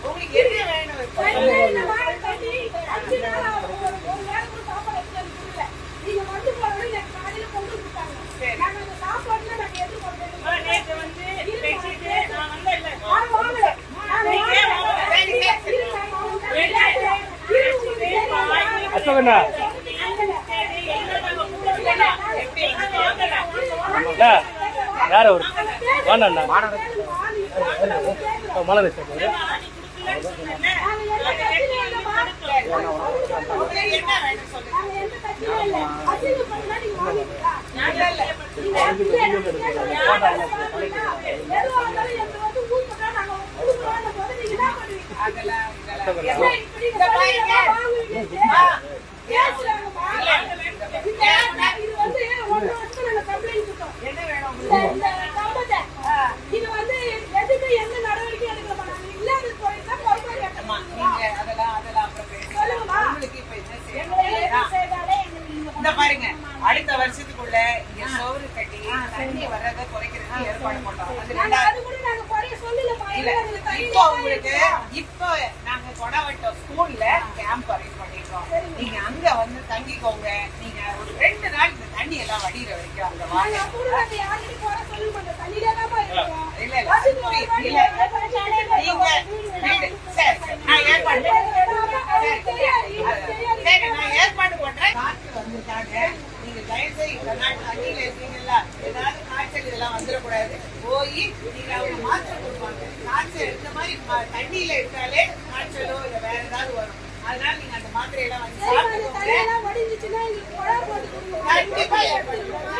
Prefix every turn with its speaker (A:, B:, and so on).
A: உங்களுக்கு என்ன வேணும்? நேற்று வந்து பேசிட்டு நான் வந்தேன்.
B: அசோகண்ணா யார ஒரு வாண்ணா மழை பேச
A: பாருங்க, அடுத்த வருஷத்துக்குள்ள இங்க சோறு கட்டி தண்ணி வர்றதை குறைக்கிறதுக்கு ஏற்பாடு பண்றோம். இப்போ உங்களுக்கு இப்போ நாங்க கொடவட்டம் ஸ்கூல்ல கேம்ப் அரேஞ்ச் பண்ணிருக்கோம். நீங்க அங்க வந்து தங்கிக்கோங்க. நீங்க ஒரு 2 நாள் இந்த தண்ணி எல்லாம் வடிகிற வரைக்கும் அங்க வாங்க. இல்ல நான் ஏற்பாடு பண்றேன். டாக்டர் வந்துட்டாங்க. நீங்க தயவுசெய்து இந்த நாள் தண்ணியில இருக்கீங்கல்ல, ஏதாவது காய்ச்சல் இதெல்லாம் வந்துடக்கூடாது. போய் நீங்க அவங்க மாத்திரை கொடுப்பாங்க. காய்ச்சல் இந்த மாதிரி தண்ணியில இருக்காலே காய்ச்சலோ இல்ல வேற ஏதாவது வரும். அதனால நீங்க அந்த மாத்திரையெல்லாம் வாங்கி சாப்பிட்டுக்கோங்க. கண்டிப்பா ஏற்படுத்துவோம்.